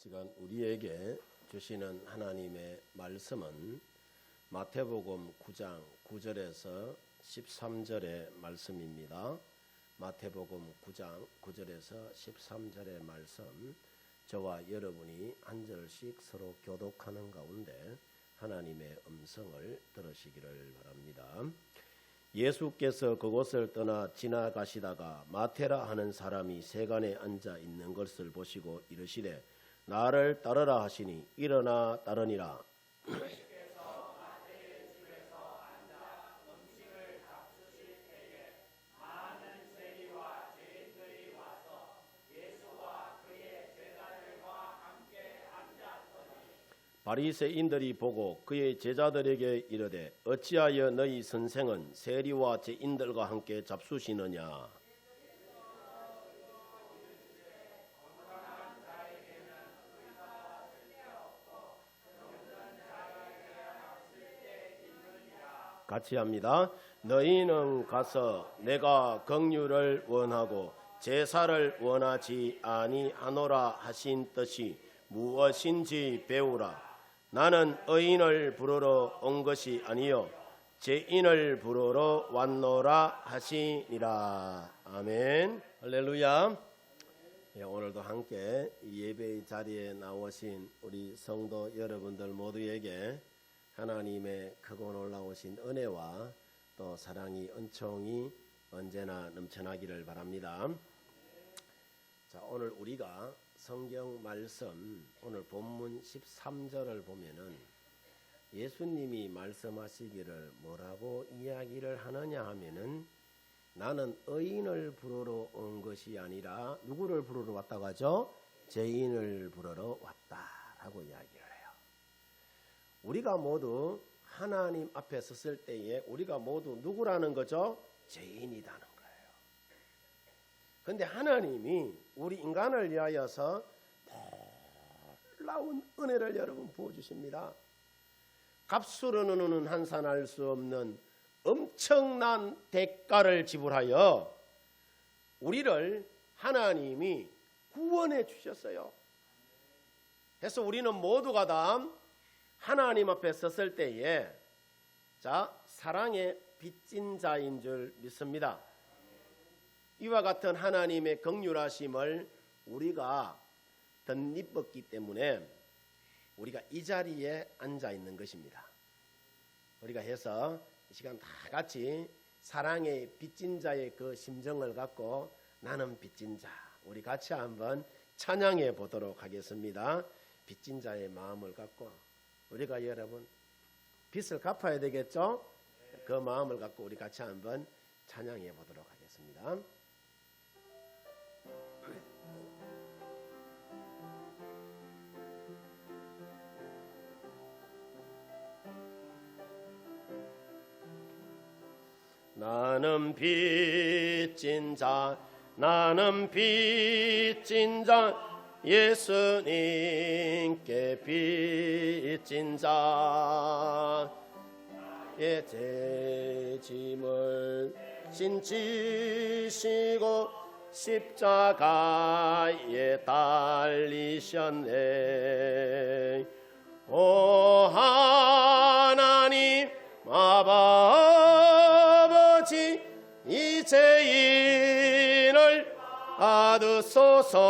시간 우리에게 주시는 하나님의 말씀은 마태복음 9장 9절에서 13절의 말씀입니다. 마태복음 9장 9절에서 13절의 말씀, 저와 여러분이 한 절씩 서로 교독하는 가운데 하나님의 음성을 들으시기를 바랍니다. 예수께서 그곳을 떠나 지나가시다가 마테라 하는 사람이 세간에 앉아 있는 것을 보시고 이르시되 나를 따르라 하시니 일어나 따르니라. 바리새인들이 보고 그의 제자들에게 이르되 어찌하여 너희 선생은 세리와 죄인들과 함께 잡수시느냐. 같이 합니다. 너희는 가서 내가 긍휼을 원하고 제사를 원하지 아니하노라 하신 뜻이 무엇인지 배우라. 나는 의인을 부르러 온 것이 아니요 죄인을 부르러 왔노라 하시니라. 아멘. 할렐루야. 오늘도 함께 예배의 자리에 나오신 우리 성도 여러분들 모두에게 하나님의 크고 놀라우신 은혜와 또 사랑이 은총이 언제나 넘쳐나기를 바랍니다. 자, 오늘 우리가 성경 말씀, 오늘 본문 13절을 보면은 예수님이 말씀하시기를 뭐라고 이야기를 하느냐 하면은 나는 의인을 부르러 온 것이 아니라 누구를 부르러 왔다고 하죠? 죄인을 부르러 왔다라고 이야기를 해요. 우리가 모두 하나님 앞에 섰을 때에 우리가 모두 누구라는 거죠? 죄인이라는 거예요. 그런데 하나님이 우리 인간을 위하여서 놀라운 은혜를 여러분 부어주십니다. 값으로는 환산할 수 없는 엄청난 대가를 지불하여 우리를 하나님이 구원해 주셨어요. 그래서 우리는 모두가 다 하나님 앞에 섰을 때에 사랑의 빚진 자인 줄 믿습니다. 이와 같은 하나님의 긍휼하심을 우리가 덧입었기 때문에 우리가 이 자리에 앉아 있는 것입니다. 우리가 해서 이 시간 다 같이 사랑의 빚진 자의 그 심정을 갖고 나는 빚진 자, 우리 같이 한번 찬양해 보도록 하겠습니다. 빚진 자의 마음을 갖고 우리가 여러분 빚을 갚아야 되겠죠? 그 마음을 갖고 우리 같이 한번 찬양해 보도록 하겠습니다. 나는 빚진 자, 나는 빚진 자, 예수님께 빚진 자의 죄짐을 진지시고 십자가에 달리셨네. 오 하나님 아버지, 이 죄인을 받으소서.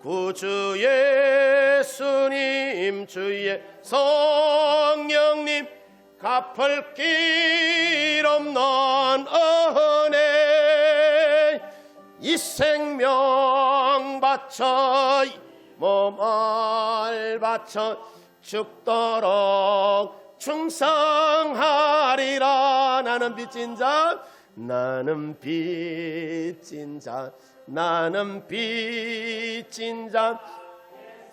구주 예수님, 주의 성령님, 갚을 길 없는 은혜, 이 생명 바쳐 몸을 바쳐 죽도록 충성하리라. 나는 빚진 자, 나는 빚진 자, 나는 빚진 자,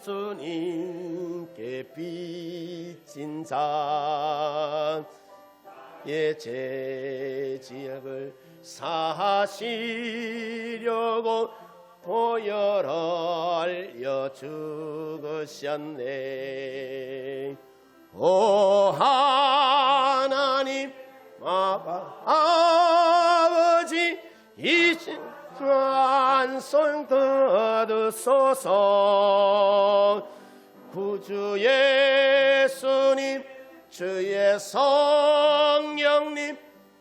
예수님께 빚진 자의 죄지역을 사하시려고 보혈을 흘려 죽으셨네. 오 하나님 아버지, 이 찬송 받으소서. 구주 예수님 주의 성령님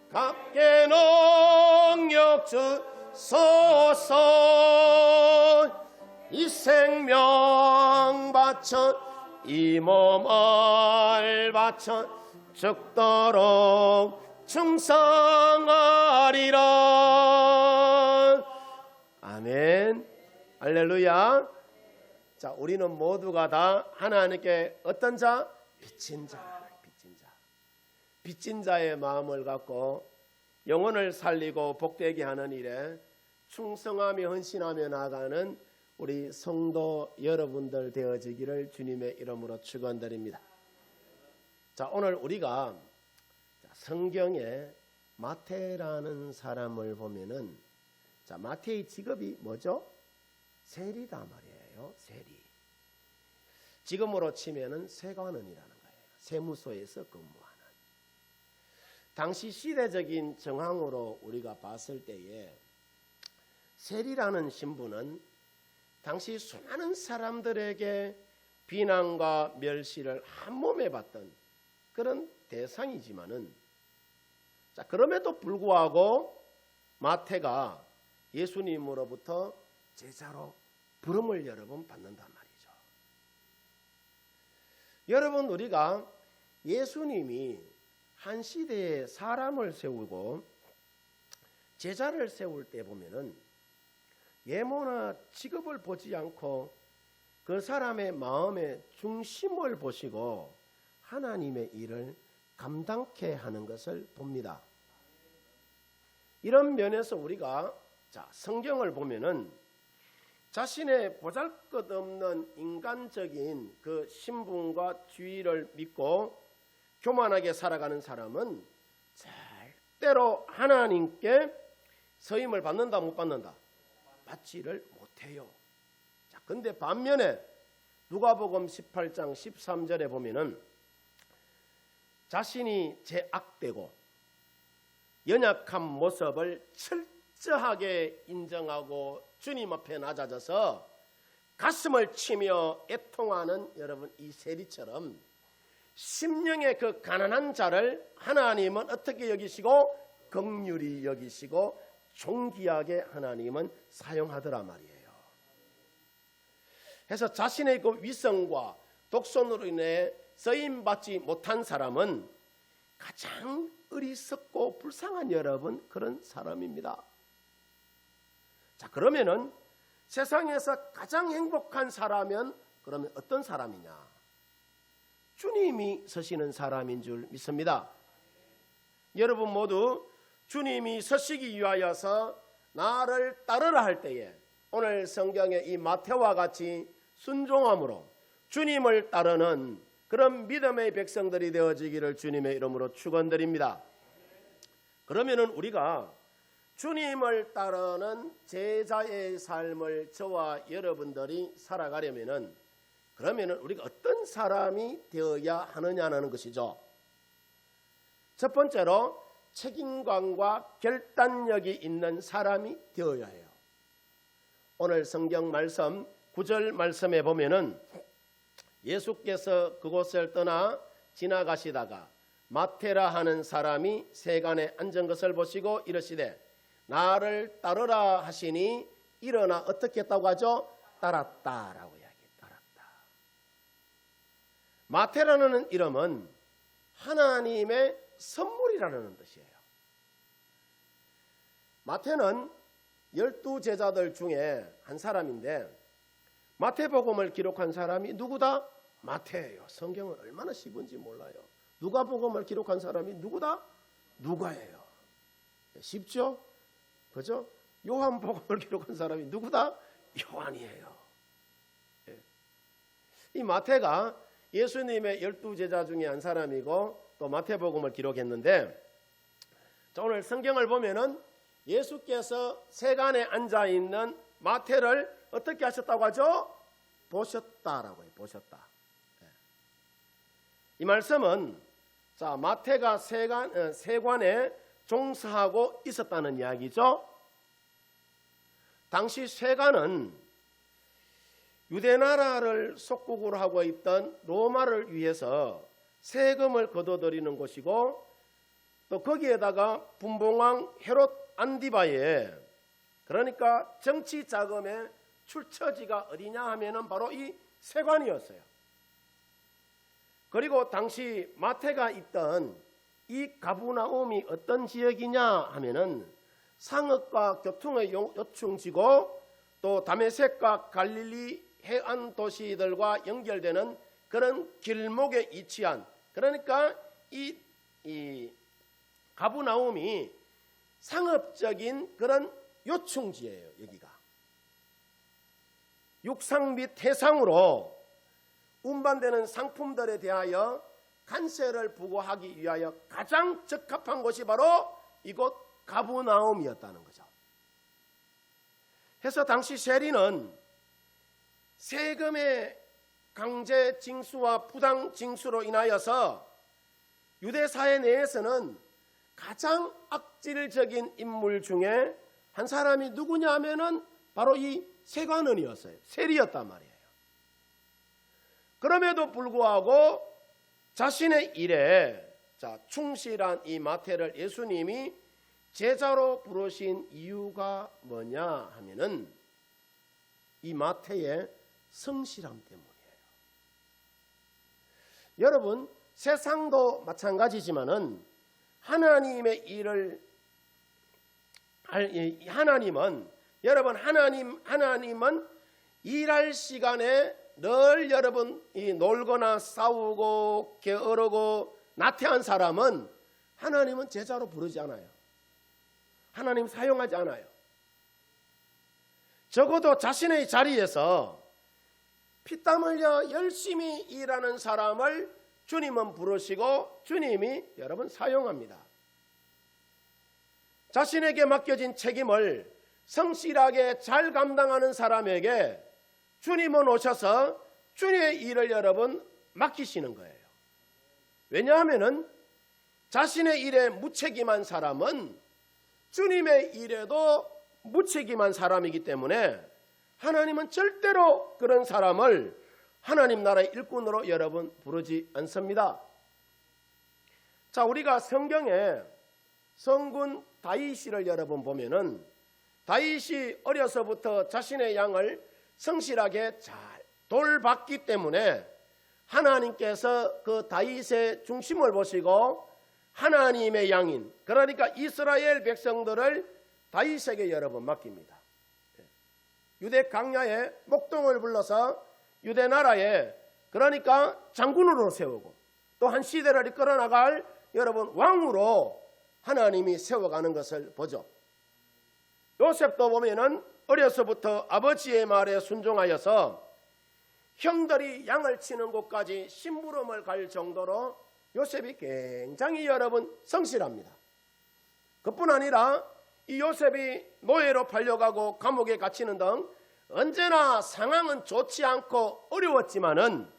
각계 능력 주소서. 이 생명 바쳐 이 몸을 바쳐 죽도록 충성하리라. 아멘. 할렐루야. 자, 우리는 모두가 다 하나님께 어떤 자? 빚진 자. 빚진 자의 마음을 갖고 영혼을 살리고 복되게 하는 일에 충성하며 헌신하며 나아가는 우리 성도 여러분들 되어지기를 주님의 이름으로 축원드립니다. 자, 오늘 우리가 성경에 마태라는 사람을 보면은, 자, 마태의 직업이 뭐죠? 세리다 말이에요. 세리. 지금으로 치면은 세관원이라는 거예요. 세무소에서 근무하는. 당시 시대적인 정황으로 우리가 봤을 때에 세리라는 신분은 당시 수많은 사람들에게 비난과 멸시를 한 몸에 받던 그런 대상이지만은, 자, 그럼에도 불구하고 마태가 예수님으로부터 제자로 부름을 여러 번 받는단 말이죠. 여러분, 우리가 예수님이 한 시대에 사람을 세우고 제자를 세울 때 보면은 예모나 직업을 보지 않고 그 사람의 마음의 중심을 보시고 하나님의 일을 감당케 하는 것을 봅니다. 이런 면에서 우리가, 자, 성경을 보면은 자신의 보잘것없는 인간적인 그 신분과 지위를 믿고 교만하게 살아가는 사람은 절대로 하나님께 서임을 받는다 못 받는다? 받지를 못해요. 자, 근데 반면에 누가복음 18장 13절에 보면은 자신이 제악되고 연약한 모습을 철저하게 인정하고 주님 앞에 낮아져서 가슴을 치며 애통하는 여러분 이 세리처럼 심령의 그 가난한 자를 하나님은 어떻게 여기시고 긍휼히 여기시고 존귀하게 하나님은 사용하더라 말이에요. 그래서 자신의 그 위성과 독선으로 인해 쓰임받지 못한 사람은 가장 어리석고 불쌍한 여러분 그런 사람입니다. 자, 그러면은 세상에서 가장 행복한 사람은 그러면 어떤 사람이냐? 주님이 서시는 사람인 줄 믿습니다. 여러분 모두 주님이 서시기 위하여서 나를 따르라 할 때에 오늘 성경의 이 마태와 같이 순종함으로 주님을 따르는 그런 믿음의 백성들이 되어지기를 주님의 이름으로 축원드립니다. 그러면은 우리가 주님을 따르는 제자의 삶을 저와 여러분들이 살아가려면은 그러면은 우리가 어떤 사람이 되어야 하느냐는 것이죠. 첫 번째로 책임감과 결단력이 있는 사람이 되어야 해요. 오늘 성경 말씀 9절 말씀에 보면은 예수께서 그곳을 떠나 지나가시다가 마태라 하는 사람이 세간에 앉은 것을 보시고 이르시되 나를 따르라 하시니 일어나 어떻게 했다고 하죠? 따랐다라고 이야기해요. 따랐다. 마태라는 이름은 하나님의 선물이라는 뜻이에요. 마태는 12제자들 중에 한 사람인데 마태복음을 기록한 사람이 누구다? 마태예요. 성경은 얼마나 쉽은지 몰라요. 누가복음을 기록한 사람이 누구다? 누가예요. 쉽죠? 그죠? 요한복음을 기록한 사람이 누구다? 요한이에요. 이 마태가 예수님의 12제자 중에 한 사람이고 또 마태복음을 기록했는데, 자, 오늘 성경을 보면은 예수께서 세간에 앉아 있는 마태를 어떻게 하셨다고 하죠? 보셨다라고 해요. 보셨다. 이 말씀은 자, 마태가 세관에 종사하고 있었다는 이야기죠. 당시 세관은 유대 나라를 속국으로 하고 있던 로마를 위해서 세금을 거둬들이는 곳이고, 또 거기에다가 분봉왕 헤롯 안디바의, 그러니까 정치 자금의 출처지가 어디냐 하면은 바로 이 세관이었어요. 그리고 당시 마태가 있던 이 가브나움이 어떤 지역이냐 하면은 상업과 교통의 요충지고, 또 다메섹과 갈릴리 해안 도시들과 연결되는 그런 길목에 위치한, 그러니까 이 가브나움이 상업적인 그런 요충지예요. 여기가 육상 및 해상으로 운반되는 상품들에 대하여 관세를 부과하기 위하여 가장 적합한 곳이 바로 이곳 가브나움이었다는 거죠. 해서 당시 세리는 세금의 강제 징수와 부당 징수로 인하여서 유대 사회 내에서는 가장 악질적인 인물 중에 한 사람이 누구냐 하면은 바로 이 세관원이었어요. 세리였단 말이에요. 그럼에도 불구하고 자신의 일에 충실한 이 마태를 예수님이 제자로 부르신 이유가 뭐냐 하면은 이 마태의 성실함 때문이에요. 여러분, 세상도 마찬가지지만은 하나님의 일을 하나님은 일할 시간에 늘 여러분 놀거나 싸우고 게으르고 나태한 사람은 하나님은 제자로 부르지 않아요. 하나님 사용하지 않아요. 적어도 자신의 자리에서 피땀 흘려 열심히 일하는 사람을 주님은 부르시고 주님이 여러분 사용합니다. 자신에게 맡겨진 책임을 성실하게 잘 감당하는 사람에게 주님은 오셔서 주님의 일을 여러분 맡기시는 거예요. 왜냐하면은 자신의 일에 무책임한 사람은 주님의 일에도 무책임한 사람이기 때문에 하나님은 절대로 그런 사람을 하나님 나라의 일꾼으로 여러분 부르지 않습니다. 자, 우리가 성경에 성군 다윗을 여러분 보면은 다윗이 어려서부터 자신의 양을 성실하게 잘 돌봤기 때문에 하나님께서 그 다윗의 중심을 보시고 하나님의 양인, 그러니까 이스라엘 백성들을 다윗에게 여러분 맡깁니다. 유대 광야에 목동을 불러서 유대 나라에 그러니까 장군으로 세우고 또 한 시대를 이끌어 나갈 여러분 왕으로 하나님이 세워가는 것을 보죠. 요셉도 보면은 어려서부터 아버지의 말에 순종하여서 형들이 양을 치는 곳까지 심부름을 갈 정도로 요셉이 굉장히 여러분 성실합니다. 그뿐 아니라 이 요셉이 노예로 팔려가고 감옥에 갇히는 등 언제나 상황은 좋지 않고 어려웠지만은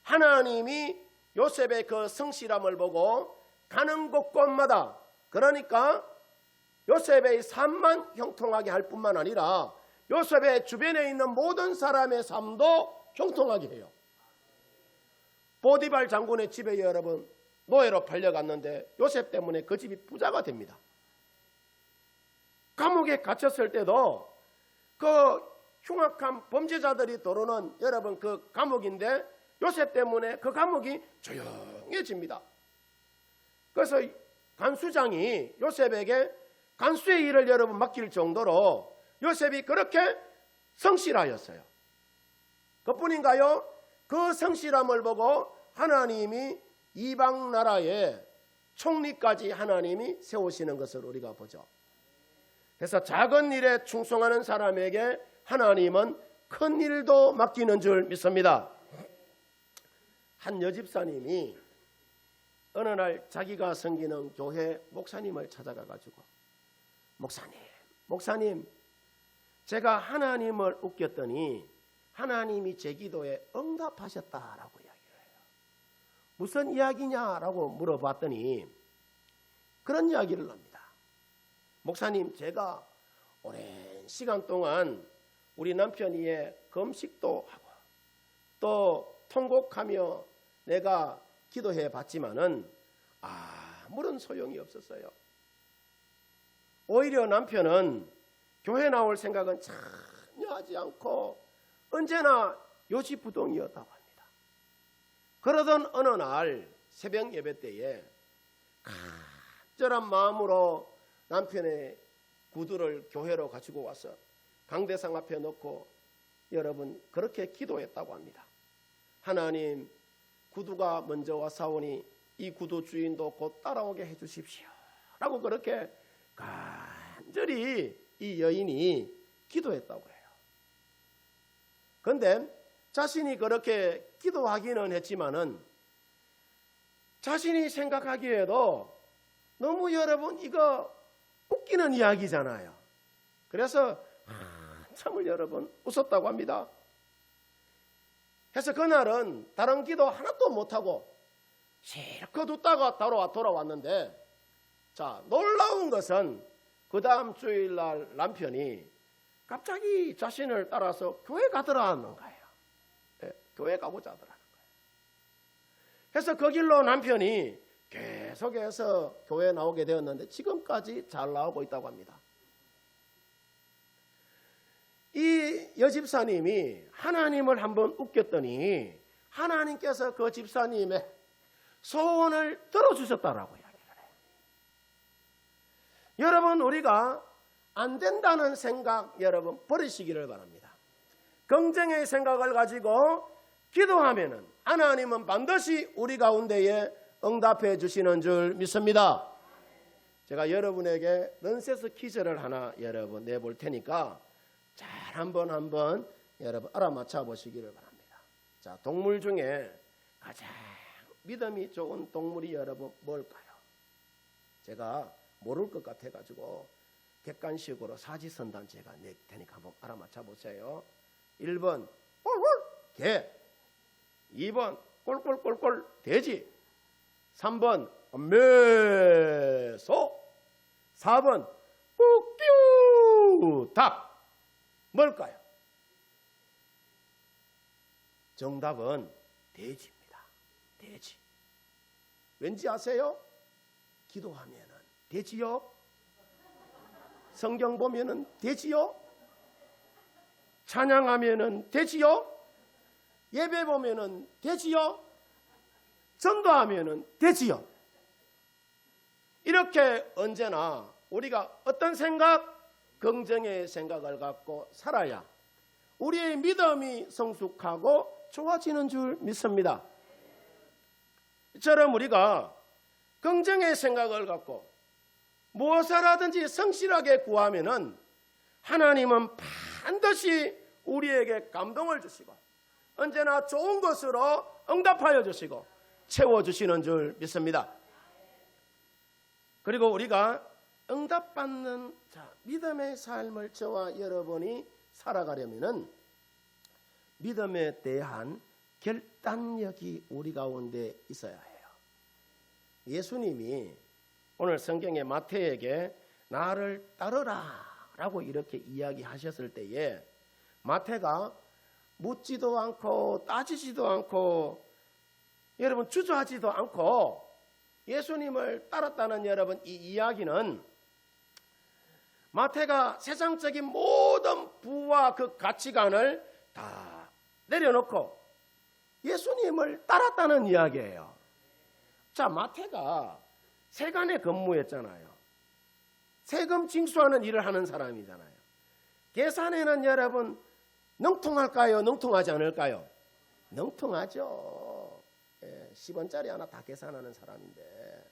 하나님이 요셉의 그 성실함을 보고 가는 곳곳마다 그러니까 요셉의 삶만 형통하게 할 뿐만 아니라 요셉의 주변에 있는 모든 사람의 삶도 형통하게 해요. 보디발 장군의 집에 여러분 노예로 팔려갔는데 요셉 때문에 그 집이 부자가 됩니다. 감옥에 갇혔을 때도 그 흉악한 범죄자들이 들어오는 여러분 그 감옥인데 요셉 때문에 그 감옥이 조용해집니다. 그래서 간수장이 요셉에게 간수의 일을 여러분 맡길 정도로 요셉이 그렇게 성실하였어요. 그뿐인가요? 그 성실함을 보고 하나님이 이방 나라의 총리까지 하나님이 세우시는 것을 우리가 보죠. 그래서 작은 일에 충성하는 사람에게 하나님은 큰 일도 맡기는 줄 믿습니다. 한 여집사님이 어느 날 자기가 섬기는 교회 목사님을 찾아가가지고 목사님 제가 하나님을 웃겼더니 하나님이 제 기도에 응답하셨다라고 이야기를 해요. 무슨 이야기냐라고 물어봤더니 그런 이야기를 합니다. 목사님, 제가 오랜 시간 동안 우리 남편이 금식도 하고 또 통곡하며 내가 기도해 봤지만은 아무런 소용이 없었어요. 오히려 남편은 교회 나올 생각은 전혀 하지 않고 언제나 요지부동이었다고 합니다. 그러던 어느 날 새벽 예배 때에 간절한 마음으로 남편의 구두를 교회로 가지고 와서 강대상 앞에 놓고 여러분 그렇게 기도했다고 합니다. 하나님, 구두가 먼저 와사오니 이 구두 주인도 곧 따라오게 해주십시오 라고 그렇게 간절히 이 여인이 기도했다고 해요. 그런데 자신이 그렇게 기도하기는 했지만은 자신이 생각하기에도 너무 여러분 이거 웃기는 이야기잖아요. 그래서 참을 여러분 웃었다고 합니다. 그래서 그날은 다른 기도 하나도 못하고 실컷 웃다가 돌아왔는데, 자, 놀라운 것은 그 다음 주일날 남편이 갑자기 자신을 따라서 교회 가더라는 거예요. 네, 교회 가고자 하더라는 거예요. 그래서 그 길로 남편이 계속해서 교회에 나오게 되었는데 지금까지 잘 나오고 있다고 합니다. 이 여집사님이 하나님을 한번 웃겼더니 하나님께서 그 집사님의 소원을 들어주셨다라고 이야기를 해요. 여러분, 우리가 안 된다는 생각 여러분 버리시기를 바랍니다. 긍정의 생각을 가지고 기도하면은 하나님은 반드시 우리 가운데에 응답해 주시는 줄 믿습니다. 제가 여러분에게 넌센스 퀴즈를 하나 여러분 내볼 테니까 잘 한번 여러분 알아맞혀 보시기를 바랍니다. 자, 동물 중에 가장 믿음이 좋은 동물이 여러분 뭘까요? 제가 모를 것 같아 가지고 객관식으로 사지선단 제가 낼 테니까 한번 알아맞혀 보세요. 1번 꼴꼴 개, 2번 꼴꼴꼴꼴 돼지, 3번 매소, 4번 꾹뀨 닭. 뭘까요? 정답은 돼지입니다. 돼지. 왠지 아세요? 기도하면은 돼지요. 성경 보면은 돼지요. 찬양하면은 돼지요. 예배 보면은 돼지요. 전도하면은 돼지요. 이렇게 언제나 우리가 어떤 생각? 긍정의 생각을 갖고 살아야 우리의 믿음이 성숙하고 좋아지는 줄 믿습니다. 이처럼 우리가 긍정의 생각을 갖고 무엇을 하든지 성실하게 구하면은 하나님은 반드시 우리에게 감동을 주시고 언제나 좋은 것으로 응답하여 주시고 채워주시는 줄 믿습니다. 그리고 우리가 응답받는 믿음의 삶을 저와 여러분이 살아가려면은 믿음에 대한 결단력이 우리 가운데 있어야 해요. 예수님이 오늘 성경의 마태에게 나를 따르라 라고 이렇게 이야기하셨을 때에 마태가 묻지도 않고 따지지도 않고 여러분 주저하지도 않고 예수님을 따랐다는 여러분 이 이야기는 마태가 세상적인 모든 부와 그 가치관을 다 내려놓고 예수님을 따랐다는 이야기예요. 자, 마태가 세관에 근무했잖아요. 세금 징수하는 일을 하는 사람이잖아요. 계산에는 여러분 능통할까요? 능통하지 않을까요? 능통하죠. 10원짜리 하나 다 계산하는 사람인데.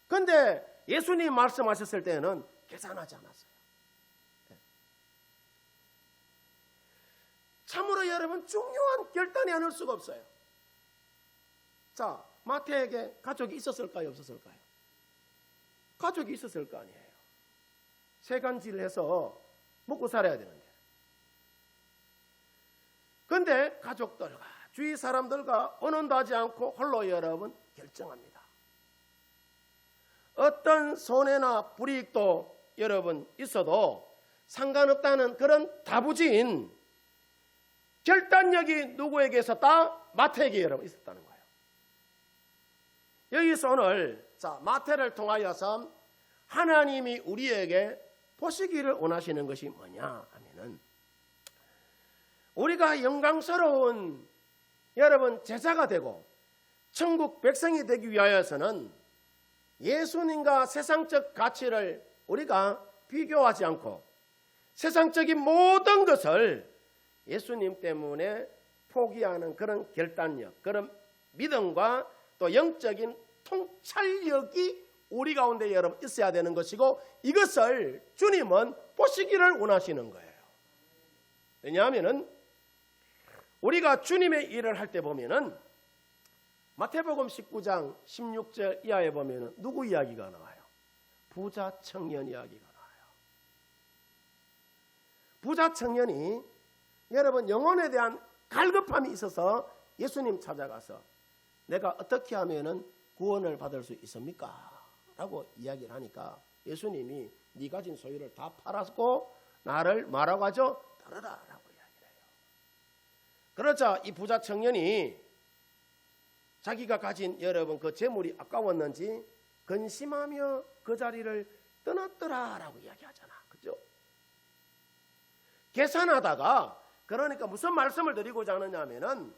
그런데 예수님 말씀하셨을 때는 계산하지 않았어요. 참으로 여러분 중요한 결단이 아닐 수가 없어요. 자, 마태에게 가족이 있었을까요? 없었을까요? 가족이 있었을 거 아니에요. 세간질을 해서 먹고 살아야 되는데. 그런데 가족들과 주위 사람들과 언언도 하지 않고 홀로 여러분 결정합니다. 어떤 손해나 불이익도 여러분 있어도 상관없다는 그런 다부진 결단력이 누구에게 있었다? 마태에게 여러분 있었다는 거예요. 여기서 오늘 마태를 통하여서 하나님이 우리에게 보시기를 원하시는 것이 뭐냐 하면은, 우리가 영광스러운 여러분 제자가 되고 천국 백성이 되기 위하여서는 예수님과 세상적 가치를 우리가 비교하지 않고 세상적인 모든 것을 예수님 때문에 포기하는 그런 결단력, 그런 믿음과 또 영적인 통찰력이 우리 가운데 여러분 있어야 되는 것이고, 이것을 주님은 보시기를 원하시는 거예요. 왜냐하면은 우리가 주님의 일을 할 때 보면은 마태복음 19장 16절 이하에 보면은 누구 이야기가 나와요? 부자 청년 이야기가 나와요. 부자 청년이 여러분 영혼에 대한 갈급함이 있어서 예수님 찾아가서 내가 어떻게 하면은 구원을 받을 수 있습니까? 라고 이야기를 하니까 예수님이 네 가진 소유를 다 팔았고 나를 뭐라고 하죠? 따르라 라고 이야기를 해요. 그러자 이 부자 청년이 자기가 가진 여러분 그 재물이 아까웠는지 근심하며 그 자리를 떠났더라 라고 이야기하잖아. 그죠? 계산하다가, 그러니까 무슨 말씀을 드리고자 하느냐 하면은,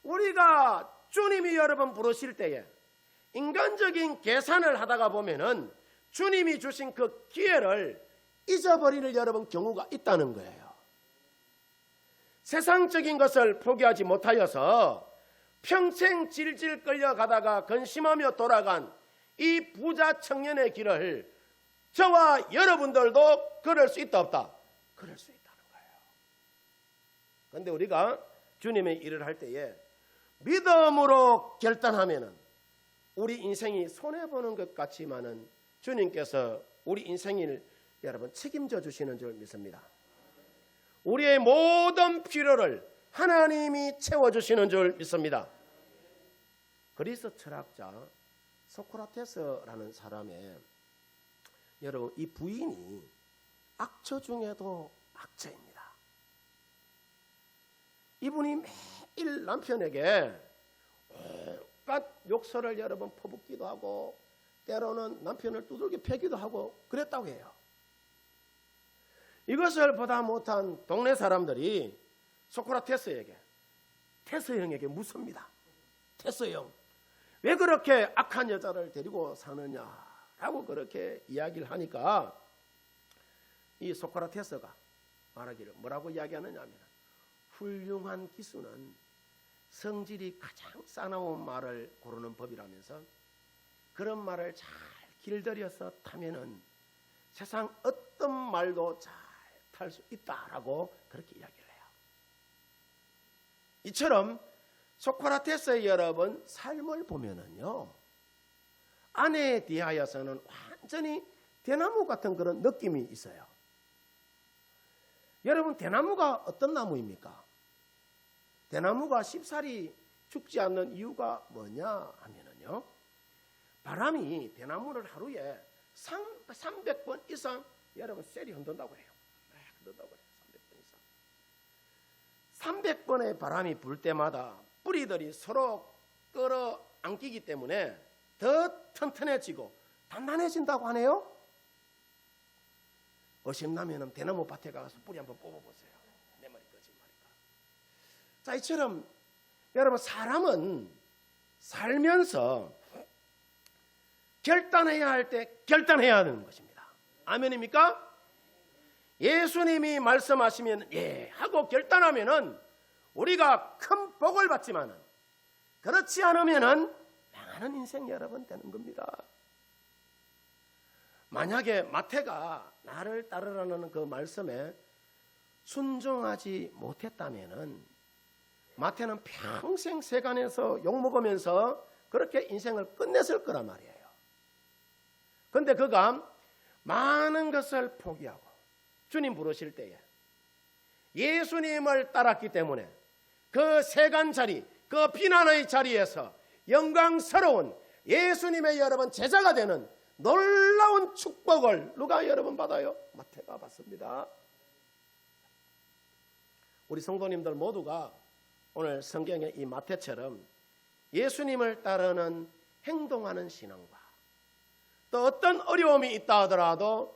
우리가 주님이 여러분 부르실 때에 인간적인 계산을 하다가 보면은 주님이 주신 그 기회를 잊어버리는 여러분 경우가 있다는 거예요. 세상적인 것을 포기하지 못하여서 평생 질질 끌려가다가 근심하며 돌아간 이 부자 청년의 길을 저와 여러분들도 걸을 수 있다 없다? 걸을 수 있다는 거예요. 그런데 우리가 주님의 일을 할 때에 믿음으로 결단하면은 우리 인생이 손해보는 것 같지만은 주님께서 우리 인생을 여러분 책임져 주시는 줄 믿습니다. 우리의 모든 필요를 하나님이 채워주시는 줄 믿습니다. 그리스 철학자 소크라테스라는 사람의 여러분 이 부인이 악처 중에도 악처입니다. 이분이 매일 남편에게 온갖 욕설을 여러분 퍼붓기도 하고 때로는 남편을 두들겨 패기도 하고 그랬다고 해요. 이것을 보다 못한 동네 사람들이 소크라테스에게, 테스 형에게 묻습니다. 테스 형, 왜 그렇게 악한 여자를 데리고 사느냐라고 그렇게 이야기를 하니까 이 소크라테스가 말하기를 뭐라고 이야기하느냐 하면, 훌륭한 기수는 성질이 가장 싸나운 말을 고르는 법이라면서 그런 말을 잘 길들여서 타면은 세상 어떤 말도 잘 탈 수 있다라고 그렇게 이야기를 해요. 이처럼 소크라테스의 여러분 삶을 보면은요, 아내에 대하여서는 완전히 대나무 같은 그런 느낌이 있어요. 여러분 대나무가 어떤 나무입니까? 대나무가 쉽사리 죽지 않는 이유가 뭐냐 하면은요, 바람이 대나무를 하루에 300번 이상 여러분 셀이 흔든다고 해요. 흔든다고 해요. 300번 이상. 300번의 바람이 불 때마다 뿌리들이 서로 끌어안기기 때문에 더 튼튼해지고 단단해진다고 하네요. 어심나면은 대나무 밭에 가서 뿌리 한번 뽑아보세요. 내 말이 거짓말인가? 자, 이처럼 여러분 사람은 살면서 결단해야 할 때 결단해야 하는 것입니다. 아멘입니까? 예수님이 말씀하시면 예 하고 결단하면은 우리가 큰 복을 받지만은, 그렇지 않으면은 망하는 인생 여러분 되는 겁니다. 만약에 마태가 나를 따르라는 그 말씀에 순종하지 못했다면은 마태는 평생 세간에서 욕먹으면서 그렇게 인생을 끝냈을 거란 말이에요. 그런데 그가 많은 것을 포기하고 주님 부르실 때에 예수님을 따랐기 때문에 그 세간 자리, 그 비난의 자리에서 영광스러운 예수님의 여러분 제자가 되는 놀라운 축복을 누가 여러분 받아요? 마태가 받습니다. 우리 성도님들 모두가 오늘 성경의 이 마태처럼 예수님을 따르는 행동하는 신앙과 또 어떤 어려움이 있다 하더라도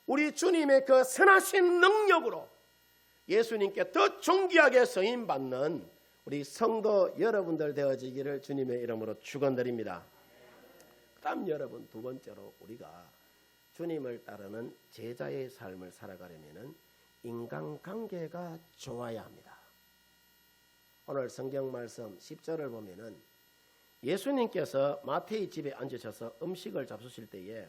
우리 주님의 그 선하신 능력으로 예수님께 더 존귀하게 쓰임받는 우리 성도 여러분들 되어지기를 주님의 이름으로 축원드립니다. 그 다음 여러분, 두 번째로 우리가 주님을 따르는 제자의 삶을 살아가려면 인간관계가 좋아야 합니다. 오늘 성경 말씀 10절을 보면은 예수님께서 마태의 집에 앉으셔서 음식을 잡수실 때에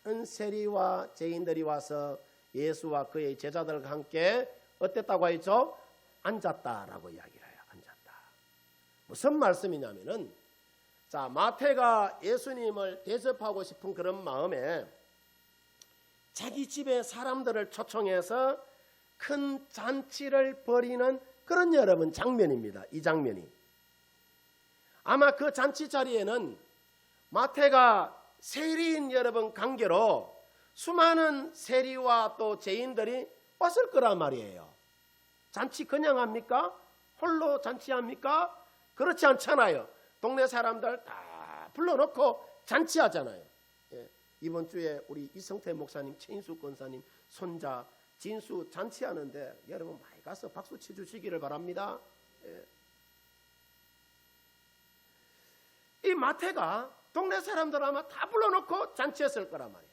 많은 세리와 죄인들이 와서 예수와 그의 제자들과 함께 어땠다고 했죠? 앉았다라고 이야기를 해요. 앉았다. 무슨 말씀이냐면은 자, 마태가 예수님을 대접하고 싶은 그런 마음에 자기 집에 사람들을 초청해서 큰 잔치를 벌이는 그런 여러분 장면입니다. 이 장면이. 아마 그 잔치 자리에는 마태가 세리인 여러분 관계로 수많은 세리와 또 죄인들이 왔을 거란 말이에요. 잔치 그냥 합니까? 홀로 잔치합니까? 그렇지 않잖아요. 동네 사람들 다 불러놓고 잔치하잖아요. 예. 이번 주에 우리 이성태 목사님, 최인수 권사님 손자 진수 잔치하는데 여러분 많이 가서 박수 쳐주시기를 바랍니다. 예. 이 마태가 동네 사람들 아마 다 불러놓고 잔치했을 거란 말이에요.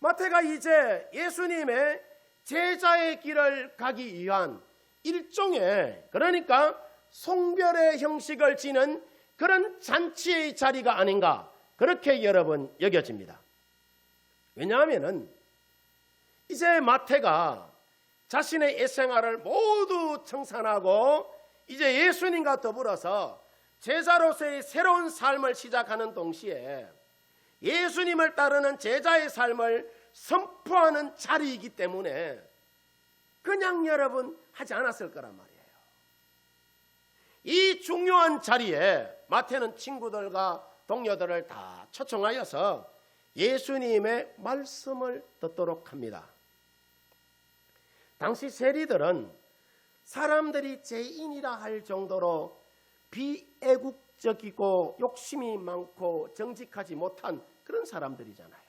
마태가 이제 예수님의 제자의 길을 가기 위한 일종의, 그러니까 송별의 형식을 지는 그런 잔치의 자리가 아닌가, 그렇게 여러분 여겨집니다. 왜냐하면은 이제 마태가 자신의 옛생활을 모두 청산하고 이제 예수님과 더불어서 제자로서의 새로운 삶을 시작하는 동시에 예수님을 따르는 제자의 삶을 선포하는 자리이기 때문에 그냥 여러분 하지 않았을 거란 말이에요. 이 중요한 자리에 마태는 친구들과 동료들을 다 초청하여서 예수님의 말씀을 듣도록 합니다. 당시 세리들은 사람들이 죄인이라 할 정도로 비애국적이고 욕심이 많고 정직하지 못한 그런 사람들이잖아요.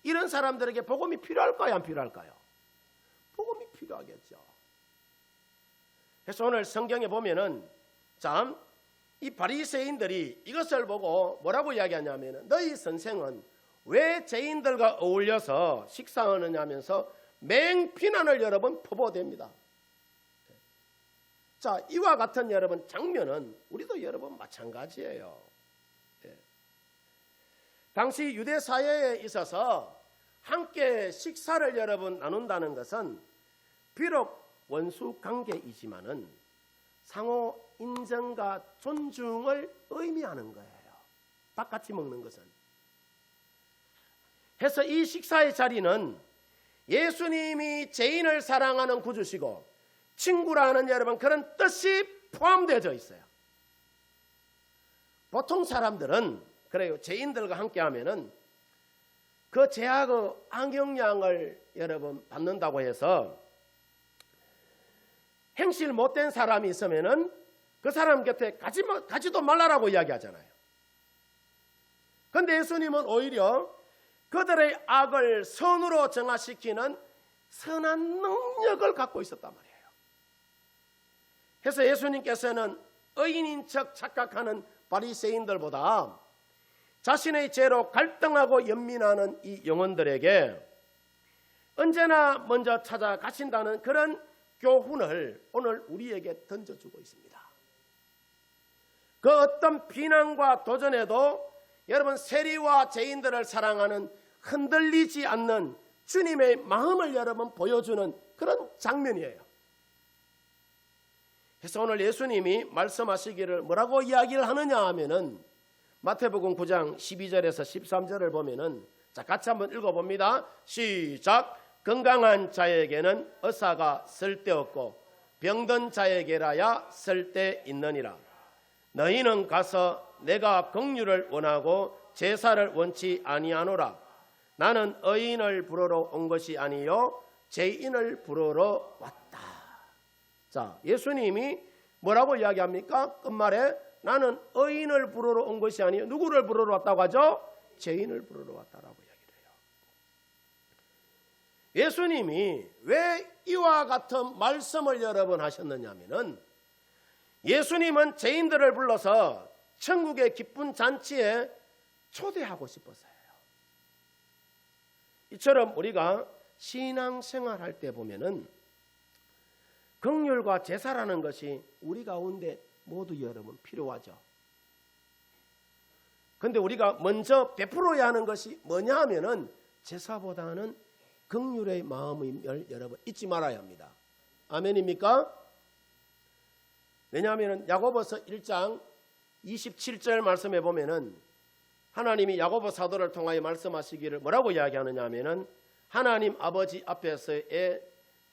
이런 사람들에게 복음이 필요할까요? 안 필요할까요? 복음이 필요하겠죠. 그래서 오늘 성경에 보면은 참 이 바리새인들이 이것을 보고 뭐라고 이야기하냐면 너희 선생은 왜 죄인들과 어울려서 식사하느냐면서 맹비난을 여러분 퍼부어댑니다. 자, 이와 같은 여러분 장면은 우리도 여러분 마찬가지예요. 예. 당시 유대 사회에 있어서 함께 식사를 여러분 나눈다는 것은 비록 원수 관계이지만은 상호 인정과 존중을 의미하는 거예요. 밥 같이 먹는 것은. 해서 이 식사의 자리는 예수님이 죄인을 사랑하는 구주시고 친구라는 여러분 그런 뜻이 포함되어 있어요. 보통 사람들은 그래요. 죄인들과 함께 하면은 그 죄악의 악영향을 여러분 받는다고 해서 행실 못된 사람이 있으면은 그 사람 곁에 가지도 말라라고 이야기하잖아요. 그런데 예수님은 오히려 그들의 악을 선으로 정화시키는 선한 능력을 갖고 있었단 말이에요. 그래서 예수님께서는 의인인 척 착각하는 바리새인들보다 자신의 죄로 갈등하고 연민하는 이 영혼들에게 언제나 먼저 찾아가신다는 그런 교훈을 오늘 우리에게 던져주고 있습니다. 그 어떤 비난과 도전에도 여러분 세리와 죄인들을 사랑하는 흔들리지 않는 주님의 마음을 여러분 보여주는 그런 장면이에요. 그래서 오늘 예수님이 말씀하시기를 뭐라고 이야기를 하느냐 하면은 마태복음 9장 12절에서 13절을 보면은 자, 같이 한번 읽어봅니다. 시작. 건강한 자에게는 의사가 쓸데없고 병든 자에게라야 쓸데있느니라. 너희는 가서 내가 긍휼을 원하고 제사를 원치 아니하노라. 나는 의인을 부르러 온 것이 아니요 죄인을 부르러 왔다. 자, 예수님이 뭐라고 이야기합니까? 끝말에 나는 의인을 부르러 온 것이 아니요 누구를 부르러 왔다고 하죠? 죄인을 부르러 왔다라고 이야기를 해요. 예수님이 왜 이와 같은 말씀을 여러 번 하셨느냐면은 예수님은 죄인들을 불러서 천국의 기쁜 잔치에 초대하고 싶어서요. 이처럼 우리가 신앙생활 할 때 보면은 긍휼과 제사라는 것이 우리 가운데 모두 여러분 필요하죠. 그런데 우리가 먼저 베풀어야 하는 것이 뭐냐 하면은 제사보다는 긍휼의 마음임을 여러분 잊지 말아야 합니다. 아멘입니까? 왜냐하면 야고보서 1장 27절 말씀에 보면은 하나님이 야고보 사도를 통하여 말씀하시기를 뭐라고 이야기하느냐 하면은 하나님 아버지 앞에서의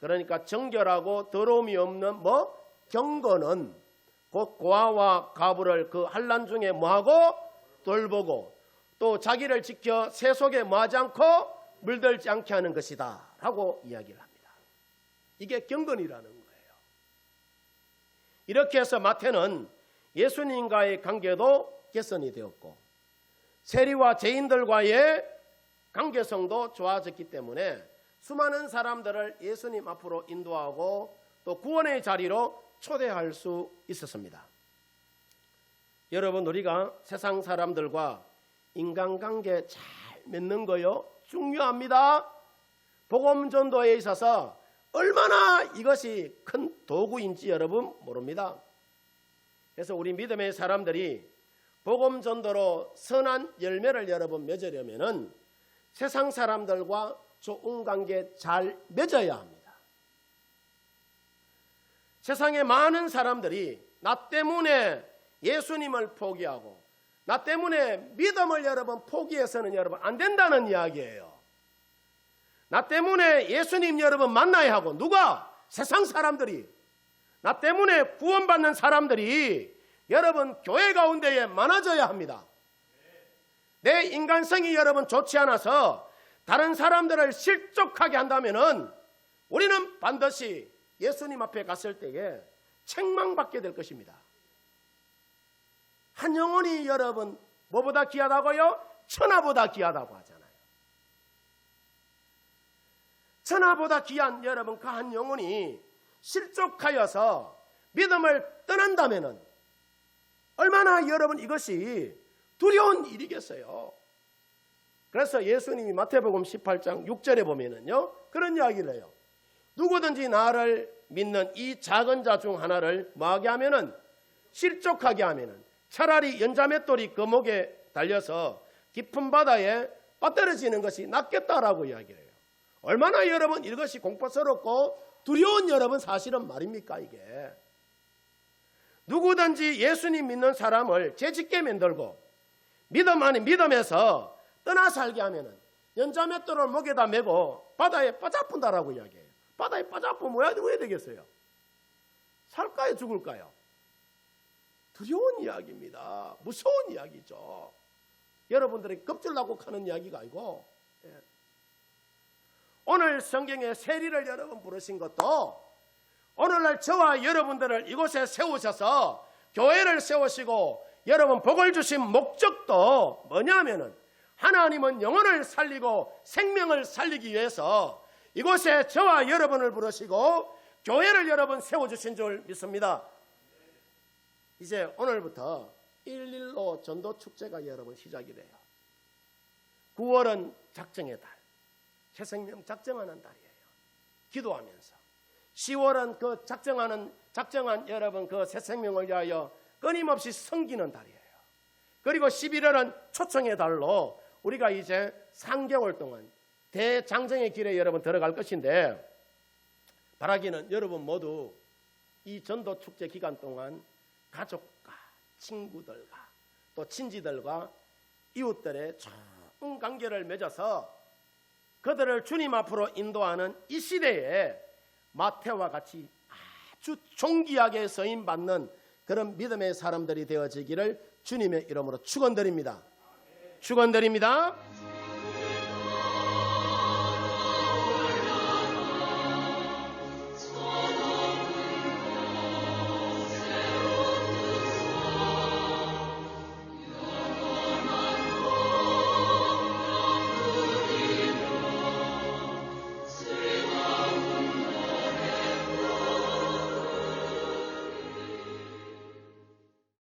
그러니까 정결하고 더러움이 없는 경건은 곧 고아와 가부를 그 환난 중에 뭐하고 돌보고 또 자기를 지켜 새 속에 뭐하지 않고 물들지 않게 하는 것이다 라고 이야기를 합니다. 이게 경건이라는 거예요. 이렇게 해서 마태는 예수님과의 관계도 개선이 되었고 세리와 죄인들과의 관계성도 좋아졌기 때문에 수많은 사람들을 예수님 앞으로 인도하고 또 구원의 자리로 초대할 수 있었습니다. 여러분, 우리가 세상 사람들과 인간관계 잘 맺는 거요 중요합니다. 복음 전도에 있어서 얼마나 이것이 큰 도구인지 여러분 모릅니다. 그래서 우리 믿음의 사람들이 복음 전도로 선한 열매를 여러분 맺으려면은 세상 사람들과 좋은 관계 잘 맺어야 합니다. 세상에 많은 사람들이 나 때문에 예수님을 포기하고 나 때문에 믿음을 여러분 포기해서는 여러분 안 된다는 이야기예요. 나 때문에 예수님 여러분 만나야 하고 누가? 세상 사람들이. 나 때문에 구원받는 사람들이 여러분 교회 가운데에 많아져야 합니다. 내 인간성이 여러분 좋지 않아서 다른 사람들을 실족하게 한다면은 우리는 반드시 예수님 앞에 갔을 때에 책망받게 될 것입니다. 한 영혼이 여러분 뭐보다 귀하다고요? 천하보다 귀하다고 하잖아요. 천하보다 귀한 여러분 그 한 영혼이 실족하여서 믿음을 떠난다면은 얼마나 여러분 이것이 두려운 일이겠어요. 그래서 예수님이 마태복음 18장 6절에 보면은요 그런 이야기를 해요. 누구든지 나를 믿는 이 작은 자 중 하나를 뭐하게 하면은 실족하게 하면은 차라리 연자맷돌이 그 목에 달려서 깊은 바다에 빠뜨려지는 것이 낫겠다라고 이야기해요. 얼마나 여러분 이것이 공포스럽고 두려운 여러분 사실은 말입니까 이게. 누구든지 예수님 믿는 사람을 죄짓게 만들고 믿음 아닌 믿음에서 떠나 살게 하면은 연자맷돌을 목에다 메고 바다에 빠져뿐다라고 이야기해요. 바다에 빠져뿐면 왜 되겠어요? 살까요 죽을까요? 두려운 이야기입니다. 무서운 이야기죠. 여러분들이 겁질라고 하는 이야기가 아니고 오늘 성경에 세리를 여러분 부르신 것도 오늘날 저와 여러분들을 이곳에 세우셔서 교회를 세우시고 여러분 복을 주신 목적도 뭐냐면은 하나님은 영혼을 살리고 생명을 살리기 위해서 이곳에 저와 여러분을 부르시고 교회를 여러분 세워주신 줄 믿습니다. 이제 오늘부터 1.15 전도축제가 여러분 시작이 돼요. 9월은 작정의 달, 새생명 작정하는 달이에요. 기도하면서 10월은 그 작정한 여러분 그 새생명을 위하여 끊임없이 섬기는 달이에요. 그리고 11월은 초청의 달로 우리가 이제 3개월 동안 대장정의 길에 여러분 들어갈 것인데 바라기는 여러분 모두 이 전도축제 기간 동안 가족과 친구들과 또 친지들과 이웃들의 좋은 관계를 맺어서 그들을 주님 앞으로 인도하는 이 시대에 마태와 같이 아주 존귀하게 서임받는 그런 믿음의 사람들이 되어지기를 주님의 이름으로 축원드립니다. 축원드립니다.